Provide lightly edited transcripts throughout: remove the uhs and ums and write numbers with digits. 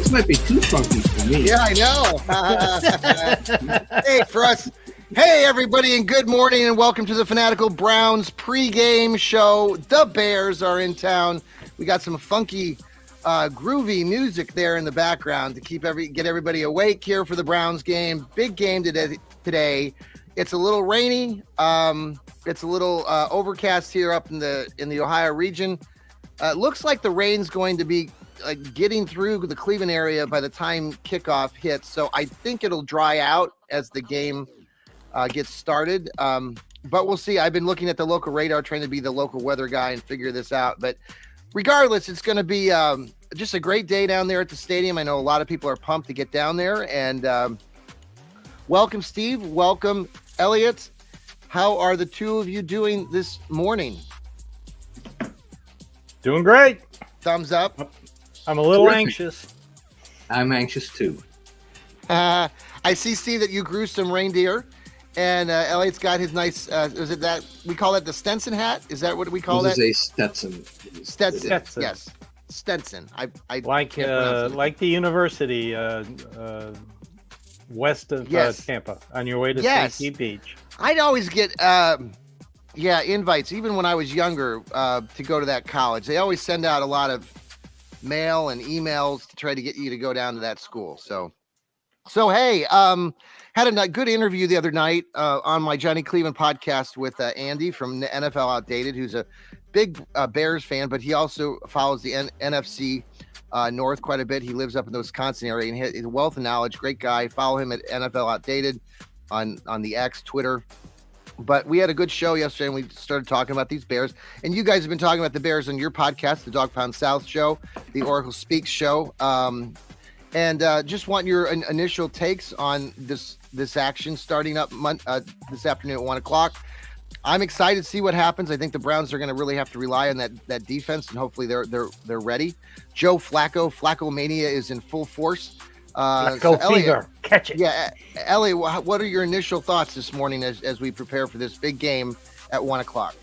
This might be too funky for me. Yeah, I know. Hey, for us. Hey, everybody, and good morning, and welcome to the Fanatical Browns pregame show. The Bears are in town. We got some funky, groovy music there in the background to get everybody awake here for the Browns game. Big game today. It's a little rainy. It's a little overcast here up in the Ohio region. It looks like the rain's going to be getting through the Cleveland area by the time kickoff hits. So I think it'll dry out as the game gets started. But we'll see. I've been looking at the local radar, trying to be the local weather guy and figure this out. But regardless, it's going to be just a great day down there at the stadium. I know a lot of people are pumped to get down there. And welcome, Steve. Welcome, Elliot. How are the two of you doing this morning? Doing great. Thumbs up. I'm a little anxious. I'm anxious too. I see, Steve, that you grew some reindeer, and Elliot's got his nice. Is it that we call that the Stetson hat? Is that what we call that? This is a Stetson. Stetson. Yes, Stetson. I like the university west of Tampa on your way to St. Pete Beach. I'd always get invites, even when I was younger, to go to that college. They always send out a lot of mail and emails to try to get you to go down to that school. So hey, had a good interview the other night on my Johnny Cleveland podcast with Andy from NFL Outdated, who's a big Bears fan, but he also follows the NFC North quite a bit. He lives up in the Wisconsin area, and he has a wealth of knowledge. Great guy. Follow him at NFL Outdated on the X, Twitter. But we had a good show yesterday, and we started talking about these Bears. And you guys have been talking about the Bears on your podcast, the Dog Pound South show, the Oracle Speaks show. And just want your initial takes on this action starting up this afternoon at 1 o'clock. I'm excited to see what happens. I think the Browns are going to really have to rely on that defense, and hopefully they're ready. Joe Flacco mania is in full force. Flacco fever, catch it. Yeah, Elliot, what are your initial thoughts this morning as we prepare for this big game at 1 o'clock?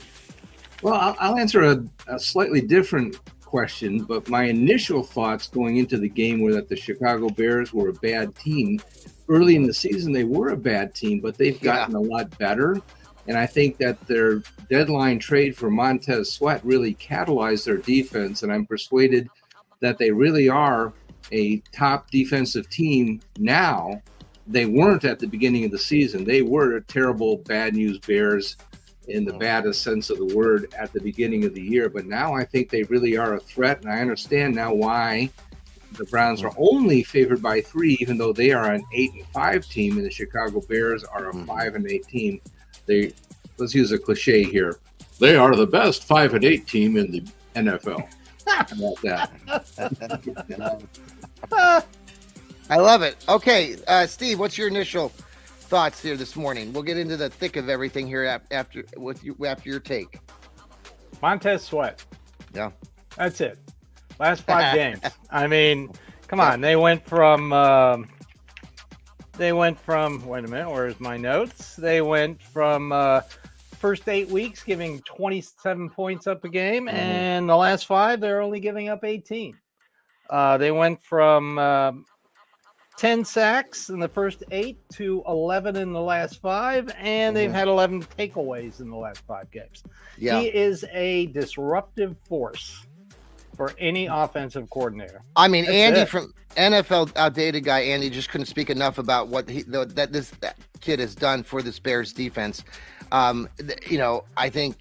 Well, I'll answer a slightly different question, but my initial thoughts going into the game were that the Chicago Bears were a bad team. Early in the season, they were a bad team, but they've gotten a lot better. And I think that their deadline trade for Montez Sweat really catalyzed their defense, and I'm persuaded that they really are a top defensive team now. They weren't at the beginning of the season. They were a terrible, bad news Bears in the baddest sense of the word at the beginning of the year. But now I think they really are a threat, and I understand now why the Browns are only favored by 3, even though they are an 8-5 team, and the Chicago Bears are a 5-8 team. Let's use a cliche here. They are the best 5-8 team in the NFL. How about that? I love it. Okay, Steve, what's your initial thoughts here this morning? We'll get into the thick of everything here after your take. Montez Sweat. Yeah, that's it. Last 5 games. I mean, come on. They went from. Wait a minute. Where's my notes? They went from first 8 weeks giving 27 points up a game, and the last 5 they're only giving up 18. They went from 10 sacks in the first 8 to 11 in the last 5, and they've had 11 takeaways in the last 5 games. Yeah. He is a disruptive force for any offensive coordinator. I mean, Andy from NFL Outdated guy, Andy just couldn't speak enough about what that kid has done for this Bears defense. I think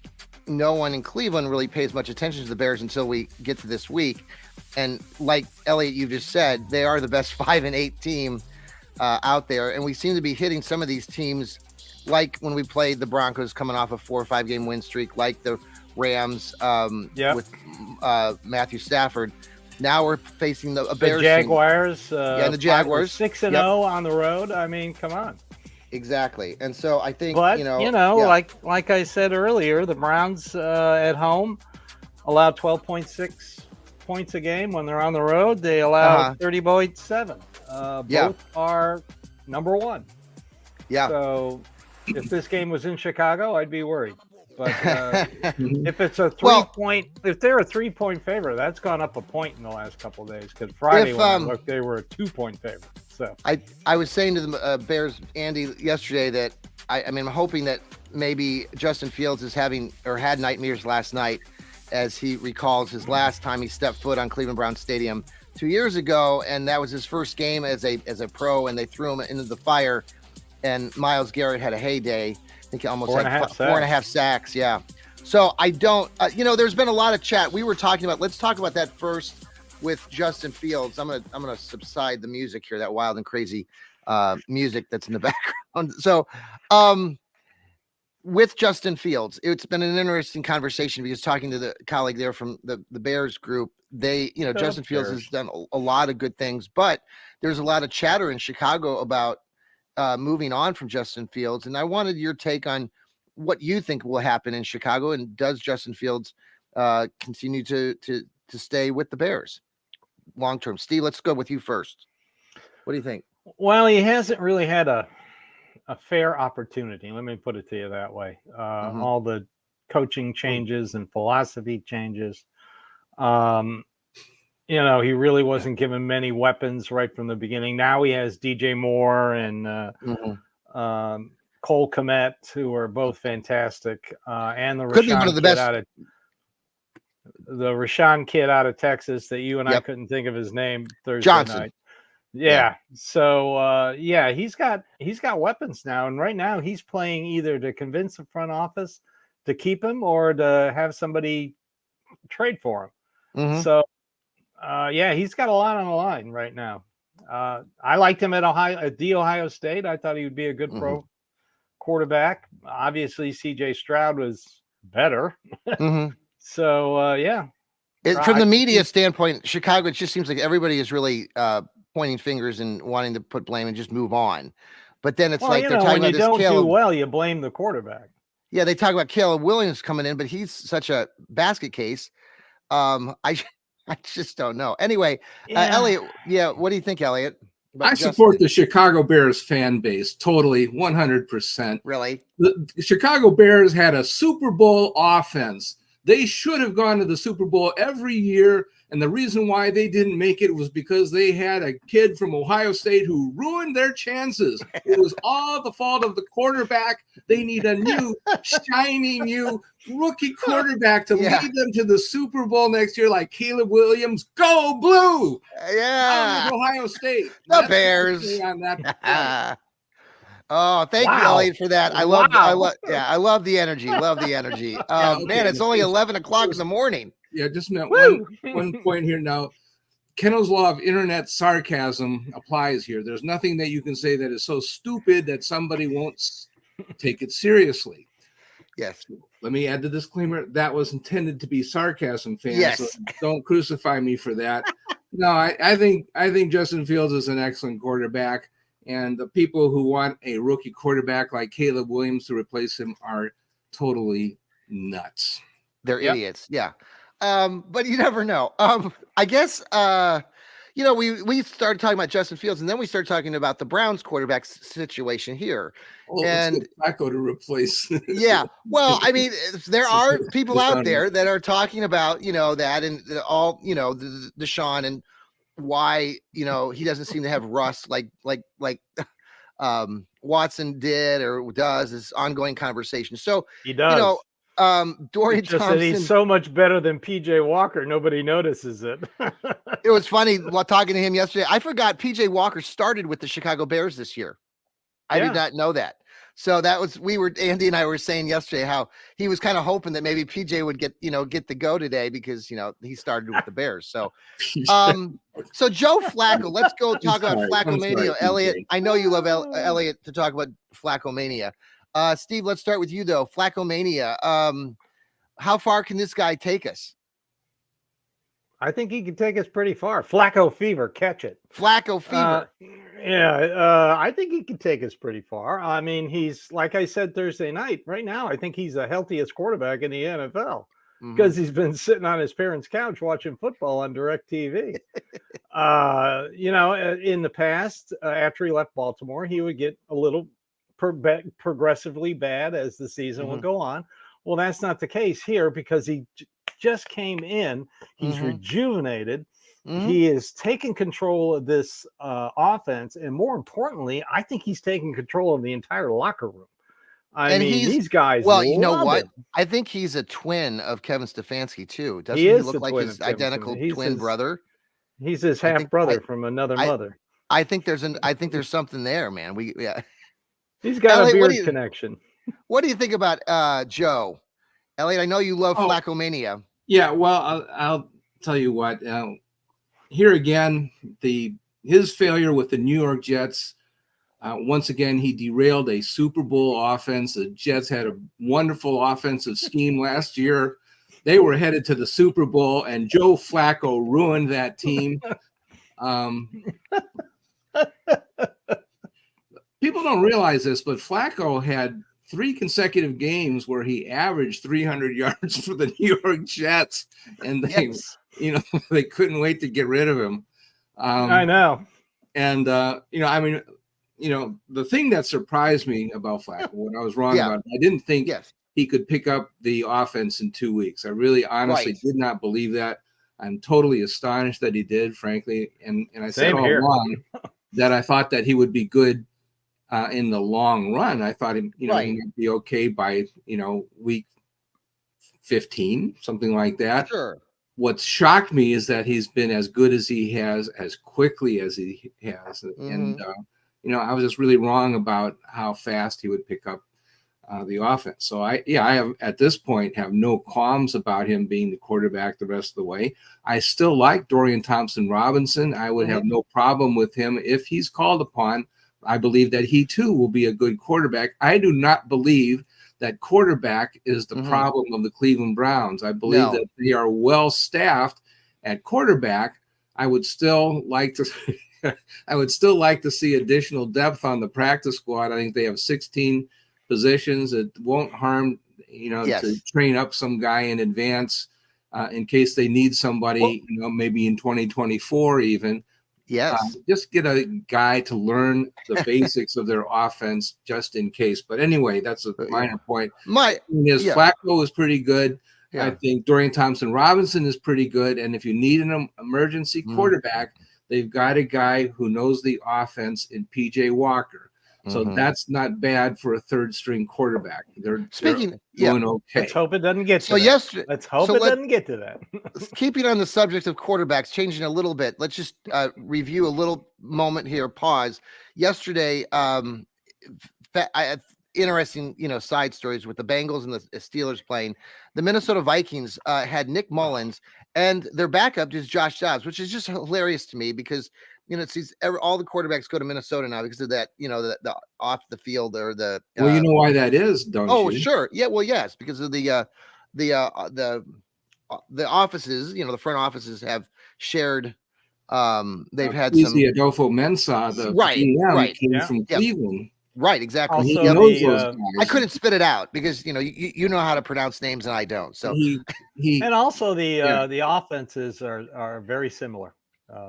no one in Cleveland really pays much attention to the Bears until we get to this week. And like Elliot, you just said, they are the best 5-8 team out there. And we seem to be hitting some of these teams, like when we played the Broncos coming off a 4 or 5 game win streak, like the Rams with Matthew Stafford. Now we're facing the Bears. The Jaguars. And the Jaguars. 6-0 on the road. I mean, come on. Exactly. And so I think, like I said earlier, the Browns at home allow 12.6 points a game. When they're on the road, they allow 30.7. Both are number 1. Yeah. So if this game was in Chicago, I'd be worried. But if it's a if they're a 3-point favorite, that's gone up a point in the last couple of days. Because Friday when I looked, they were a 2-point favorite. So I was saying to the Bears, Andy, yesterday that I mean, I'm hoping that maybe Justin Fields is had nightmares last night as he recalls his last time he stepped foot on Cleveland Browns Stadium 2 years ago, and that was his first game as a pro, and they threw him into the fire, and Myles Garrett had a heyday. I think he almost had 4.5 sacks. Yeah. So I don't, there's been a lot of chat. We were talking about, let's talk about that first with Justin Fields. I'm gonna subside the music here, that wild and crazy music that's in the background. So with Justin Fields, it's been an interesting conversation because talking to the colleague there from the Bears group, Justin Fields has done a lot of good things, but there's a lot of chatter in Chicago about moving on from Justin Fields. And I wanted your take on what you think will happen in Chicago, and does Justin Fields continue to stay with the Bears long term? Steve, let's go with you first. What do you think? Well, he hasn't really had a fair opportunity. Let me put it to you that way. All the coaching changes and philosophy changes. He really wasn't given many weapons right from the beginning. Now he has DJ Moore and Cole Kmet, who are both fantastic, and the Rashawn kid out of Texas that you and I couldn't think of his name Thursday night. Yeah. So he's got weapons now, and right now he's playing either to convince the front office to keep him or to have somebody trade for him. So he's got a lot on the line right now. I liked him at Ohio State. I thought he would be a good pro quarterback. Obviously, CJ Stroud was better. So from the media standpoint, Chicago, it just seems like everybody is really pointing fingers and wanting to put blame and just move on. But then it's they're talking about this. When you don't do well, you blame the quarterback. Yeah, they talk about Caleb Williams coming in, but he's such a basket case. I just don't know. Anyway, Elliot, what do you think, Elliot? I support the Chicago Bears fan base totally, 100%. Really? The Chicago Bears had a Super Bowl offense. They should have gone to the Super Bowl every year, and the reason why they didn't make it was because they had a kid from Ohio State who ruined their chances. It was all the fault of the quarterback. They need a new, shiny new rookie quarterback to lead them to the Super Bowl next year, like Caleb Williams. Go Blue! Yeah, Ohio State. The Bears. On that. Oh, thank you, Elliot, for that. I love the energy. Love the energy. Man, it's only 11 o'clock in the morning. Yeah, just one point here now. Kendall's law of internet sarcasm applies here. There's nothing that you can say that is so stupid that somebody won't take it seriously. Yes. Let me add the disclaimer. That was intended to be sarcasm, fans. Yes. So don't crucify me for that. No, I think Justin Fields is an excellent quarterback. And the people who want a rookie quarterback like Caleb Williams to replace him are totally nuts. They're idiots. Yeah. But you never know. I guess, we started talking about Justin Fields, and then we started talking about the Browns quarterback situation here. And Flacco to replace. Yeah. Well, I mean, there are people out there that are talking about, that and all, the Deshaun and why he doesn't seem to have rust like Watson did or does, is ongoing conversation. So he does. Dorian Thompson, he's so much better than PJ Walker. Nobody notices it. It was funny while talking to him yesterday. I forgot PJ Walker started with the Chicago Bears this year. I did not know that. So Andy and I were saying yesterday how he was kind of hoping that maybe PJ would get the go today because, he started with the Bears. So, so Joe Flacco, let's go talk about Flacco Mania. Elliot, I know you love Elliot to talk about Flacco Mania. Steve, let's start with you though. Flacco Mania. How far can this guy take us? I think he can take us pretty far. Flacco fever, catch it. Flacco fever. I think he can take us pretty far. I mean, he's, like I said Thursday night, right now, I think he's the healthiest quarterback in the NFL because he's been sitting on his parents' couch watching football on DirecTV. In the past, after he left Baltimore, he would get a little progressively bad as the season would go on. Well, that's not the case here because he just came in. He's Mhm. rejuvenated. Mhm. He is taking control of this offense. And more importantly, I think he's taking control of the entire locker room. I mean, these guys well, you know love what? him. I think he's a twin of Kevin Stefanski too. Doesn't He he is look the like twin his of Kevin identical Stefanski. He's twin his, brother? He's his I half think brother from another I mother. I think there's something there, man. Yeah. He's got Elliot, a beard connection. what do you think about Joe? Elliot, I know you love Flacco-mania. Yeah, well, I'll tell you what. Here again, his failure with the New York Jets. Once again, he derailed a Super Bowl offense. The Jets had a wonderful offensive scheme last year. They were headed to the Super Bowl, and Joe Flacco ruined that team. People don't realize this, but Flacco had 3 consecutive games where he averaged 300 yards for the New York Jets, and they couldn't wait to get rid of him. I know. And the thing that surprised me about Flacco, what I was wrong about, I didn't think he could pick up the offense in 2 weeks. I really honestly did not believe that. I'm totally astonished that he did, frankly. And I said all along that I thought that he would be good in the long run. I thought he might be okay by week 15, something like that. Sure. What shocked me is that he's been as good as he has, as quickly as he has, and I was just really wrong about how fast he would pick up the offense. So I have at this point have no qualms about him being the quarterback the rest of the way. I still like Dorian Thompson-Robinson. I would have no problem with him if he's called upon. I believe that he too will be a good quarterback. I do not believe that quarterback is the problem of the Cleveland Browns. I believe that they are well staffed at quarterback. I would still like to see additional depth on the practice squad. I think they have 16 positions. It won't harm, to train up some guy in advance in case they need somebody, maybe in 2024 even. Yes. Just get a guy to learn the basics of their offense just in case. But anyway, that's a minor point. Flacco is pretty good. Yeah. I think Dorian Thompson-Robinson is pretty good. And if you need an emergency quarterback, they've got a guy who knows the offense in PJ Walker. So that's not bad for a third string quarterback. They're doing okay. Let's hope it doesn't get to that. Let's hope it doesn't get to that. Keeping on the subject of quarterbacks, changing a little bit. Let's just review a little moment here. Pause. Yesterday, interesting, side stories with the Bengals and the Steelers playing. The Minnesota Vikings had Nick Mullins, and their backup is Josh Dobbs, which is just hilarious to me because all the quarterbacks go to Minnesota now because of that, the off the field or the. Well, you know why that is, don't you? Oh, sure. Yeah. Well, yes, because of the offices. The front offices have shared. They've had some. Adolfo Mensah, the GM, came from Cleveland. Right, exactly. Also, I couldn't spit it out because you know how to pronounce names and I don't. So and also the offenses are very similar.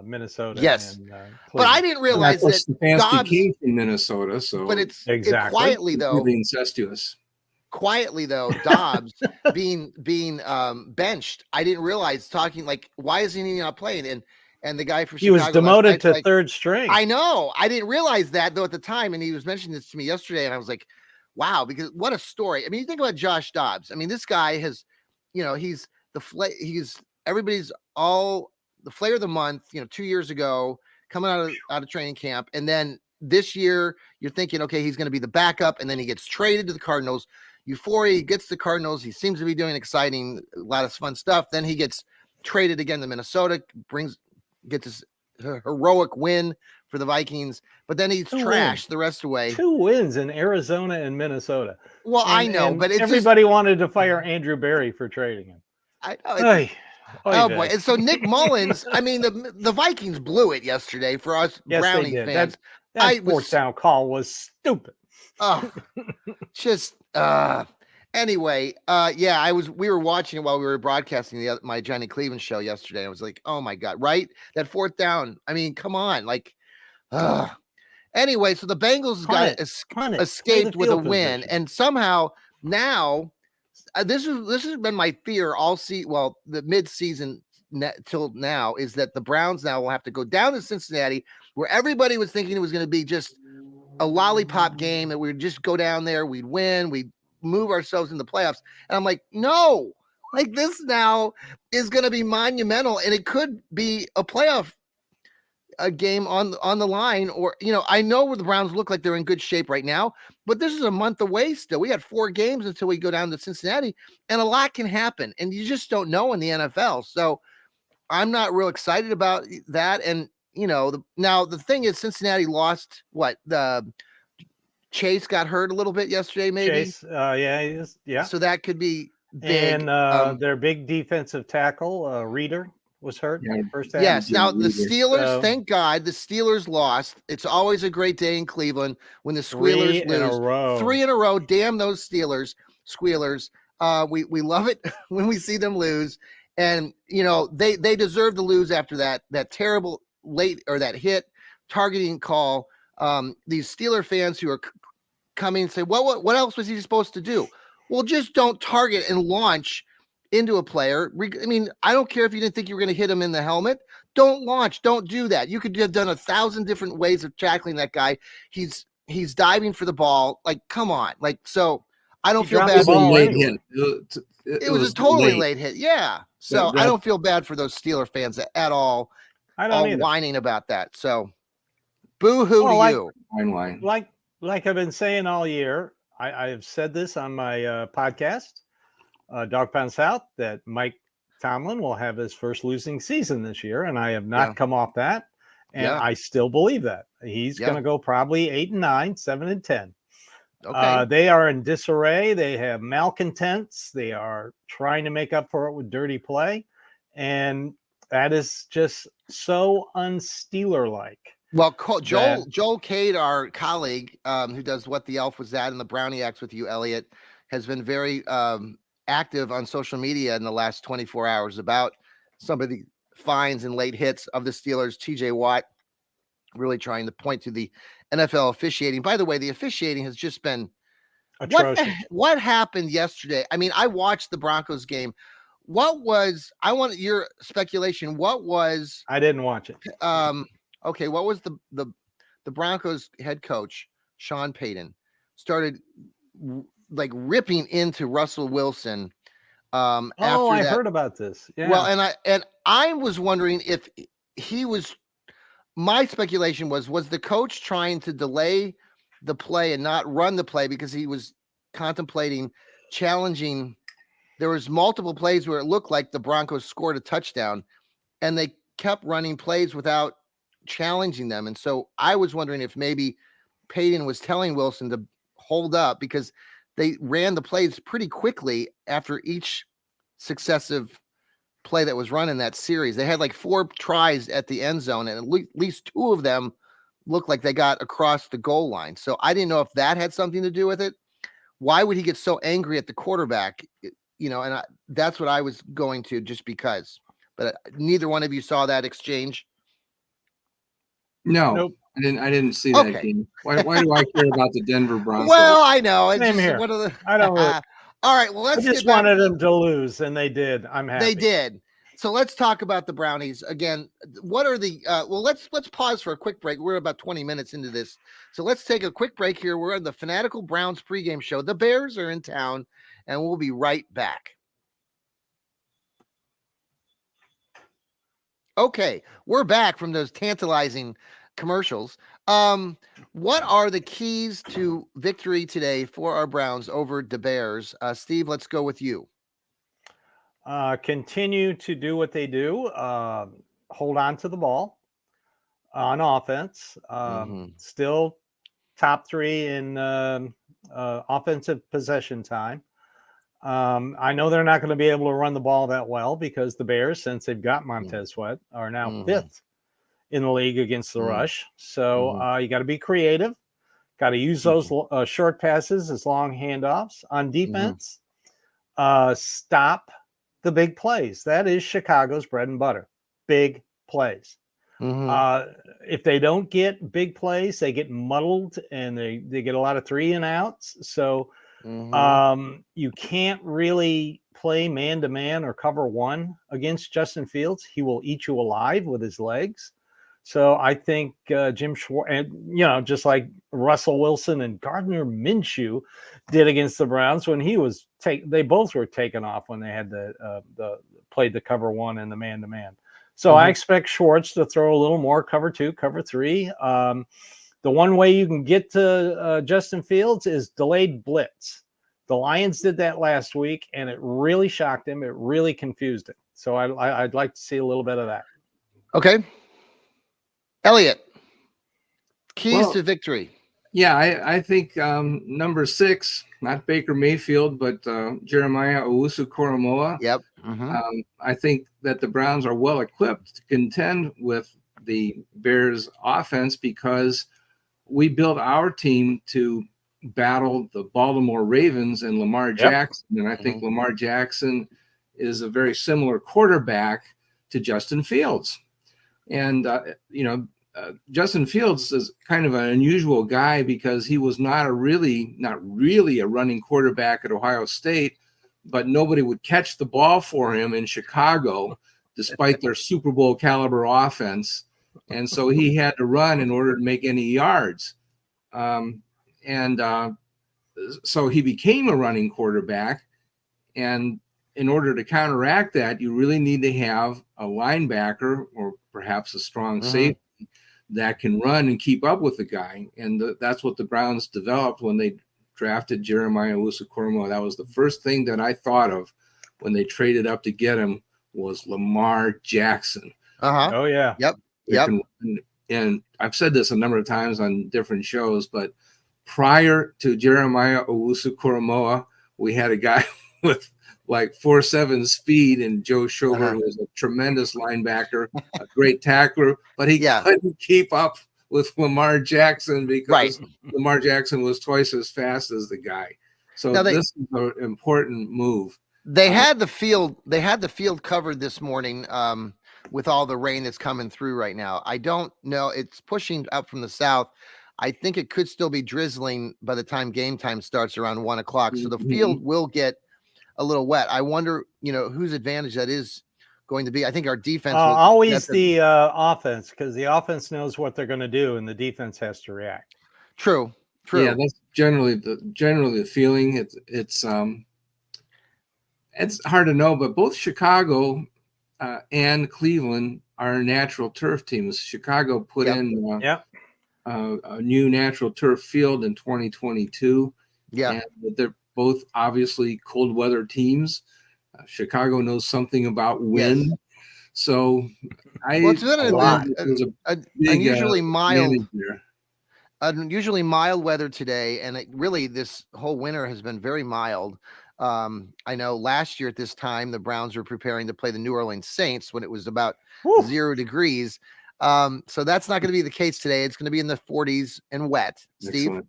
Minnesota. Yes, and, but I didn't realize that Stefanski came from Minnesota. So, but it's quietly though, really incestuous. Quietly though, Dobbs being benched. I didn't realize why is he not playing? And the guy from Chicago was demoted to third string. I know. I didn't realize that though at the time, and he was mentioning this to me yesterday, and I was like, wow, because what a story. I mean, you think about Josh Dobbs. I mean, this guy has, he's everybody's all. The Flair of the Month, 2 years ago, coming out of training camp. And then this year, you're thinking, okay, he's going to be the backup. And then he gets traded to the Cardinals. Euphoria, he gets the Cardinals. He seems to be doing exciting, a lot of fun stuff. Then he gets traded again to Minnesota, gets this heroic win for the Vikings. But then he's trashed the rest of the way. 2 wins in Arizona and Minnesota. Well, I know, but everybody wanted to fire Andrew Berry for trading him. I know. Oh boy! And so Nick Mullins, I mean, the Vikings blew it yesterday for us Brownie fans. That fourth down call was stupid. Oh, just anyway. We were watching it while we were broadcasting my Johnny Cleveland show yesterday. I was like, oh my god, right? That fourth down. I mean, come on, Anyway, so the Bengals escaped with a win, and somehow now this has been my fear all the mid-season till now, is that the Browns now will have to go down to Cincinnati, where everybody was thinking it was going to be just a lollipop game, that we'd just go down there, we'd win, we'd move ourselves in the playoffs. And I'm like, no, like this now is going to be monumental, and it could be a playoff game on the line. Or, I know where the Browns look like they're in good shape right now, but this is a month away still. We got 4 games until we go down to Cincinnati, and a lot can happen, and you just don't know in the NFL. So I'm not real excited about that. And now the thing is, Cincinnati lost the Chase got hurt a little bit yesterday, maybe. Chase, yeah. So that could be big. And their big defensive tackle, Reader, was hurt in the first half. Yes. Now the Steelers, thank God, the Steelers lost. It's always a great day in Cleveland when the Squealers lose. 3 in a row. Damn those Squealers. We love it when we see them lose. And they deserve to lose after that terrible that hit targeting call. These Steeler fans who are coming and say, well, what else was he supposed to do? Well, just don't target and launch into a player. I mean, I don't care if you didn't think you were going to hit him in the helmet. Don't launch. Don't do that. You could have done 1,000 different ways of tackling that guy. He's diving for the ball. Like, come on. Like, so I don't feel bad. It was a totally late hit. Yeah. So I don't feel bad for those Steeler fans at all. I don't either. Whining about that. So boo-hoo to you. Like I've been saying all year, I have said this on my podcast, Dog Pound South, that Mike Tomlin will have his first losing season this year, and I have not come off that, and I still believe that. He's going to go probably 8-9, 7-10. Okay. They are in disarray. They have malcontents. They are trying to make up for it with dirty play, and that is just so un-Steeler-like. Well, Joel Cade, our colleague, who does What the Elf Was That and the Brownie Acts with you, Elliot, has been very active on social media in the last 24 hours about some of the fines and late hits of the Steelers. TJ Watt really trying to point to the NFL officiating. By the way, the officiating has just been atrocious. What happened yesterday? I mean, I watched the Broncos game. I want your speculation. I didn't watch it. Okay, what was the Broncos head coach, Sean Payton, started like ripping into Russell Wilson. I heard about this. Yeah. Well, and I was wondering if he was. My speculation was the coach trying to delay the play and not run the play because he was contemplating challenging. There was multiple plays where it looked like the Broncos scored a touchdown, and they kept running plays without challenging them. And so I was wondering if maybe Payton was telling Wilson to hold up because they ran the plays pretty quickly after each successive play that was run in that series. They had like 4 tries at the end zone, and at least 2 of them looked like they got across the goal line. So I didn't know if that had something to do with it. Why would he get so angry at the quarterback? And that's what I was going to, just because. But neither one of you saw that exchange. No, nope. I didn't see that game. Why do I care about the Denver Broncos? Well, I know. It's Same here. I don't really. All right. Well, let's. I just wanted them to lose, and they did. I'm happy. They did. So let's talk about the Brownies again. What are the? Let's pause for a quick break. We're about 20 minutes into this, so let's take a quick break here. We're on the Fanatical Browns pregame show. The Bears are in town, and we'll be right back. Okay, we're back from those tantalizing commercials. What are the keys to victory today for our Browns over the Bears? Steve, let's go with you. Continue to do what they do. Hold on to the ball on offense. Still top 3 in offensive possession time. I know they're not going to be able to run the ball that well because the Bears, since they've got Montez Sweat, are now 5th in the league against the rush. So you got to be creative. Got to use those short passes as long handoffs. On defense, stop the big plays. That is Chicago's bread and butter. Big plays. If they don't get big plays, they get muddled and they get a lot of 3 and outs. So You can't really play man-to-man or cover one against Justin Fields. He will eat you alive with his legs. So I think Jim Schwartz, and just like Russell Wilson and Gardner Minshew did against the Browns when he was they both were taken off when they had the played the cover one and the man-to-man. So I expect Schwartz to throw a little more cover two, cover three. The one way you can get to Justin Fields is delayed blitz. The Lions did that last week, and it really shocked him. It really confused him. So I'd like to see a little bit of that. Okay. Elliot, keys to victory. Yeah, I think number 6, not Baker Mayfield, but Jeremiah Owusu-Koramoah. Yep. I think that the Browns are well equipped to contend with the Bears offense because we built our team to battle the Baltimore Ravens and Lamar Jackson. And I think Lamar Jackson is a very similar quarterback to Justin Fields. And, Justin Fields is kind of an unusual guy because he was not really a running quarterback at Ohio State, but nobody would catch the ball for him in Chicago, despite their Super Bowl caliber offense. And so he had to run in order to make any yards. So he became a running quarterback. And in order to counteract that, you really need to have a linebacker or perhaps a strong safety that can run and keep up with the guy. And that's what the Browns developed when they drafted Jeremiah Owusu-Koramoah. That was the first thing that I thought of when they traded up to get him was Lamar Jackson. Oh, yeah. Yep. And I've said this a number of times on different shows, but prior to Jeremiah Owusu-Koramoah, we had a guy with like 4.7 speed, and Joe Schobert was a tremendous linebacker, a great tackler, but he couldn't keep up with Lamar Jackson because Lamar Jackson was twice as fast as the guy. So this is an important move. They had the field. They had the field covered this morning with all the rain that's coming through right now. I don't know. It's pushing up from the south. I think it could still be drizzling by the time game time starts around 1 o'clock. So the field will get a little wet. I wonder, whose advantage that is going to be. I think our defense always the offense, because the offense knows what they're going to do, and the defense has to react. True. Yeah, that's generally the feeling. It's hard to know, but both Chicago and Cleveland are natural turf teams. Chicago put in a new natural turf field in 2022. Yeah, and they're both obviously cold weather teams. Chicago knows something about wind. Yes. So it's been unusually mild weather today. And this whole winter has been very mild. I know last year at this time, the Browns were preparing to play the New Orleans Saints when it was about 0 degrees. So that's not going to be the case today. It's going to be in the 40s and wet. Steve? Excellent.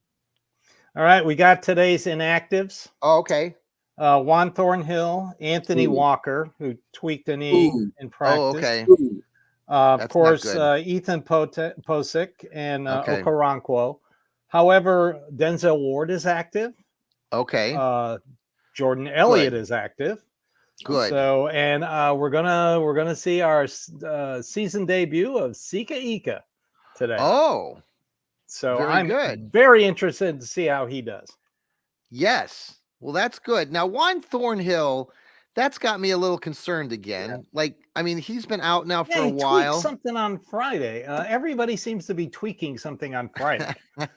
All right, we got today's inactives. Oh, okay. Juan Thornhill, Anthony Walker, who tweaked a knee in practice. Oh, okay. Of course, Ethan Posick and Okoronkwo. However, Denzel Ward is active. Okay. Jordan Elliott is active. Good. So, and we're gonna see our season debut of Sika Ika today. Oh. So I'm very interested to see how he does. Yes. Well, that's good. Now, Juan Thornhill, that's got me a little concerned again. Yeah. He's been out now for a while. Tweaked something on Friday. Everybody seems to be tweaking something on Friday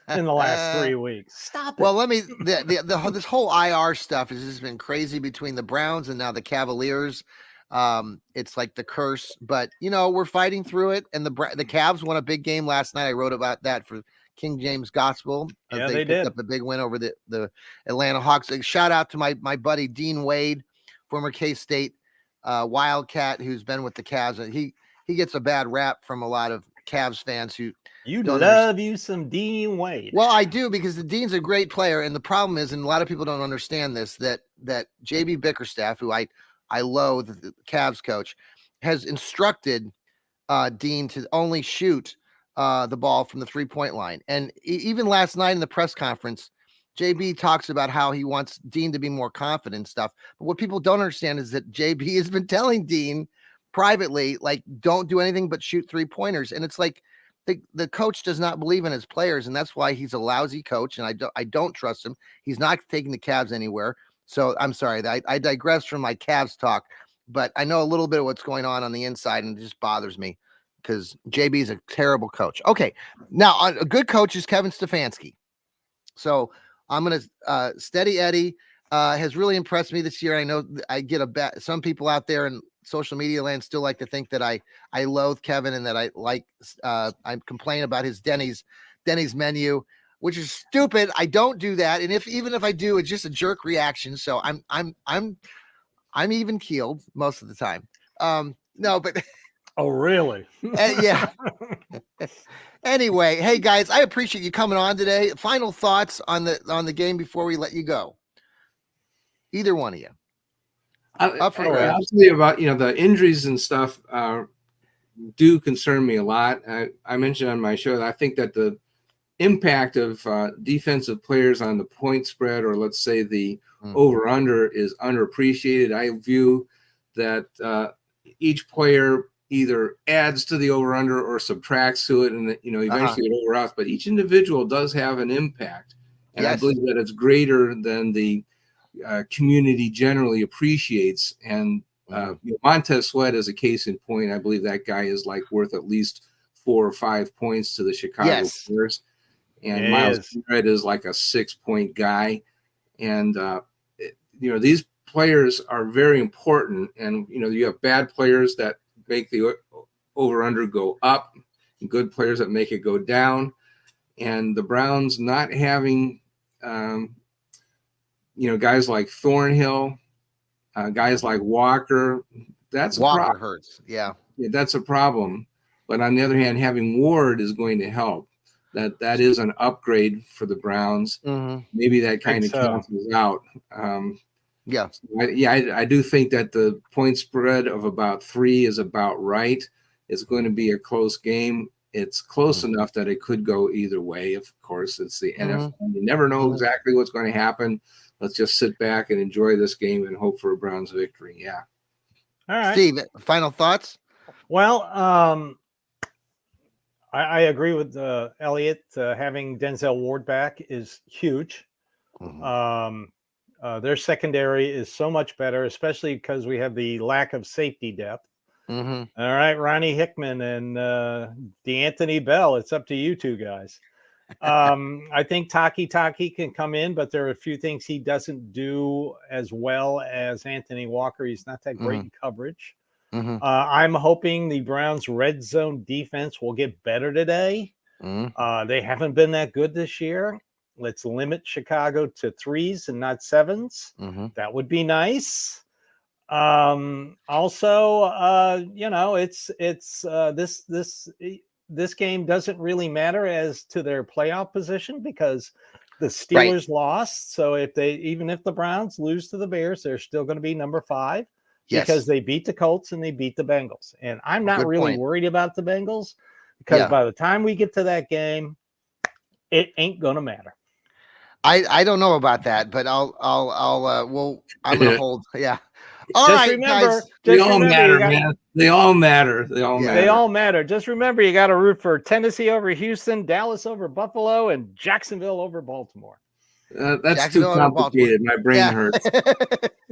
in the last 3 weeks. Stop it. Well, this whole IR stuff has just been crazy between the Browns and now the Cavaliers. It's like the curse, but we're fighting through it. And the Cavs won a big game last night. I wrote about that for King James Gospel. They picked up a big win over the Atlanta Hawks. Shout out to my buddy Dean Wade, former K-State Wildcat, who's been with the Cavs, and he gets a bad rap from a lot of Cavs fans who you some Dean Wade. Well, I do, because the Dean's a great player, and the problem is, and a lot of people don't understand this, that JB Bickerstaff, who I loathe, the Cavs coach, has instructed Dean to only shoot the ball from the 3-point line. And even last night in the press conference, JB talks about how he wants Dean to be more confident and stuff. But what people don't understand is that JB has been telling Dean privately, like, don't do anything but shoot 3-pointers. And it's like the coach does not believe in his players, and that's why he's a lousy coach. And I don't trust him. He's not taking the Cavs anywhere. So I'm sorry, I digress from my Cavs talk, but I know a little bit of what's going on the inside, and it just bothers me because JB is a terrible coach. Okay, now a good coach is Kevin Stefanski. So I'm going to Steady Eddie has really impressed me this year. I know I get some people out there in social media land still like to think that I loathe Kevin and that I complain about his Denny's menu, which is stupid. I don't do that. And even if I do, it's just a jerk reaction. So I'm even keeled most of the time. No, but oh, really? yeah. Anyway, hey guys, I appreciate you coming on today. Final thoughts on the game before we let you go. Either one of you. Obviously, about the injuries and stuff do concern me a lot. I mentioned on my show that I think that the impact of defensive players on the point spread, or let's say the over/under, is underappreciated. I view that each player either adds to the over/under or subtracts to it, and eventually it overouts. But each individual does have an impact, and I believe that it's greater than the community generally appreciates. And Montez Sweat is a case in point. I believe that guy is worth at least 4 or 5 points to the Chicago Bears. And Miles Garrett is like a 6-point guy. And these players are very important. And you have bad players that make the over/under go up, and good players that make it go down. And the Browns not having guys like Thornhill, guys like Walker, that's Walker a problem. Hurts. Yeah, that's a problem. But on the other hand, having Ward is going to help. That is an upgrade for the Browns. Mm-hmm. Maybe that kind of cancels out. I do think that the point spread of about 3 is about right. It's going to be a close game. It's close enough that it could go either way. Of course, it's the NFL. You never know exactly what's going to happen. Let's just sit back and enjoy this game and hope for a Browns victory. Yeah. All right. Steve, final thoughts? Well, I agree with Elliot. Having Denzel Ward back is huge. Their secondary is so much better, especially because we have the lack of safety depth. All right, Ronnie Hickman and DeAnthony Bell, it's up to you two guys. I think Taki can come in, but there are a few things he doesn't do as well as Anthony Walker. He's not that great in coverage. I'm hoping the Browns' red zone defense will get better today. They haven't been that good this year. Let's limit Chicago to 3s and not 7s. That would be nice. Also, this game doesn't really matter as to their playoff position because the Steelers lost. So even if the Browns lose to the Bears, they're still going to be number 5 because they beat the Colts and they beat the Bengals. And I'm not really worried about the Bengals because by the time we get to that game, it ain't going to matter. I don't know about that, but I'm going to hold. Yeah. All right, remember, guys. They all matter, man. They all matter. They all matter. Just remember, you got to root for Tennessee over Houston, Dallas over Buffalo, and Jacksonville over Baltimore. That's too complicated. My brain hurts.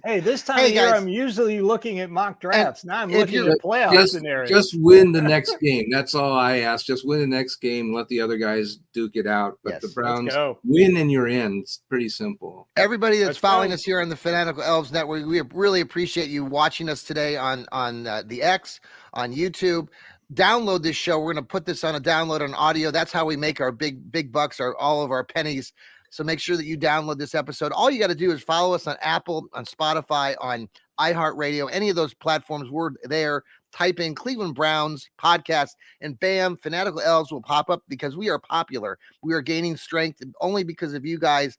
Hey, this time of year, I'm usually looking at mock drafts. Now I'm looking at playoff scenarios. Just win the next game. That's all I ask. Just win the next game. Let the other guys duke it out. But the Browns win and you're in. It's pretty simple. Everybody that's following us here on the Fanatical Elves Network, we really appreciate you watching us today on the X, on YouTube. Download this show. We're going to put this on a download on audio. That's how we make our big bucks, all of our pennies. So make sure that you download this episode. All you got to do is follow us on Apple, on Spotify, on iHeartRadio, any of those platforms. We're there. Type in Cleveland Browns podcast, and bam, Fanatical Elves will pop up because we are popular. We are gaining strength only because of you guys.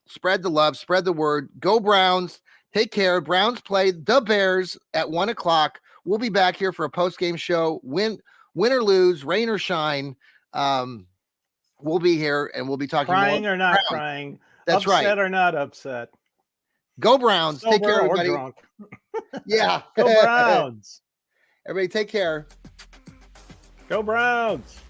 Spread the love, spread the word. Go Browns. Take care. Browns play the Bears at 1:00. We'll be back here for a post-game show. Win or lose, rain or shine. we'll be here and we'll be talking crying more or not Browns. crying. That's upset right. or not upset. Go Browns. Sober Take care, or everybody. drunk. Yeah. Go Browns. Everybody take care. Go Browns.